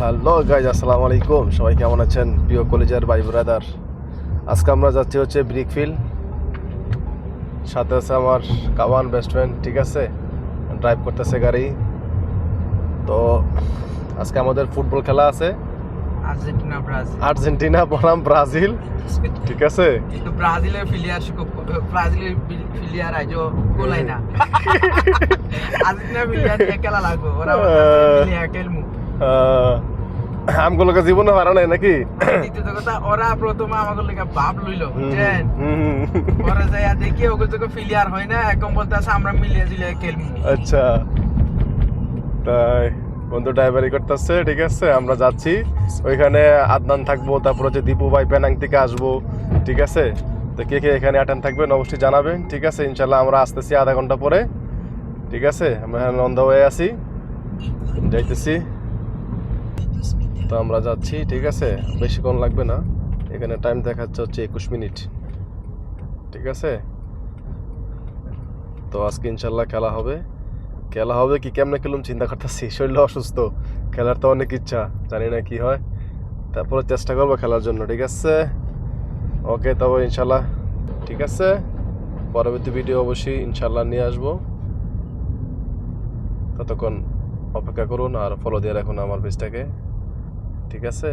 Hello guys, আসসালামু আলাইকুম। সবাই কেমন আছেন? প্রিয় কলেজের ভাই ব্রাদার, আজকে আমরা যাচ্ছি হচ্ছে ব্রিকফিল্ড। সাথে আছে আমার কাওয়ান বেস্ট ফ্রেন্ড, ঠিক আছে, ড্রাইভ করতেছে গাড়ি। তো আজকে আমাদের ফুটবল খেলা আছে, আর্জেন্টিনা বনাম ব্রাজিল, ঠিক আছে। কিন্তু ব্রাজিলের প্লেয়ার আইজো গোলাই না। আর্জেন্টিনা প্লেয়ার খেলা লাগবে, ওরা মিলিয়া খেলমু। আমগুলোকে জীবনে হারা নাই নাকি? দ্বিতীয় কথা, ওরা প্রথমে আমাকে লেগে ভাব লইলো, বুঝছেন? পরে যাই দেখি ওগুলো তো প্লেয়ার হয় না, এখন বলতেছে আমরা মিলিয়ে জিলিয়ে খেলমু। আচ্ছা, তাই বন্ধু ড্রাইভারি করতেছে, ঠিক আছে। আমরা যাচ্ছি, ওইখানে আদনান থাকবো, তারপর হচ্ছে দীপু ভাই পেনাং থেকে আসবো, ঠিক আছে। তো কে কে এখানে অ্যাটেন্ড থাকবেন অবশ্যই জানাবেন, ঠিক আছে। ইনশাল্লাহ আমরা আসতেছি আধা ঘন্টা পরে, ঠিক আছে। আমরা এখন অন দ্য ওয়ে আছি, যাইতেছি। তো আমরা যাচ্ছি, ঠিক আছে, বেশিক্ষণ লাগবে না। এখানে টাইম দেখাচ্ছে হচ্ছে 21 মিনিট, ঠিক আছে। তো আজকে ইনশাল্লাহ খেলা হবে কি কেমনে খেলুম চিন্তা করতেছি। শরীর অসুস্থ, খেলার তো অনেক ইচ্ছা, জানি না কি হয়, তারপরে চেষ্টা করবো খেলার জন্য, ঠিক আছে। ওকে, তবে ইনশাল্লাহ ঠিক আছে, পরবর্তী ভিডিও অবশ্যই ইনশাল্লাহ নিয়ে আসবো। ততক্ষণ অপেক্ষা করুন আর ফলো দিয়ে রাখুন আমার পেজটাকে, ঠিক আছে।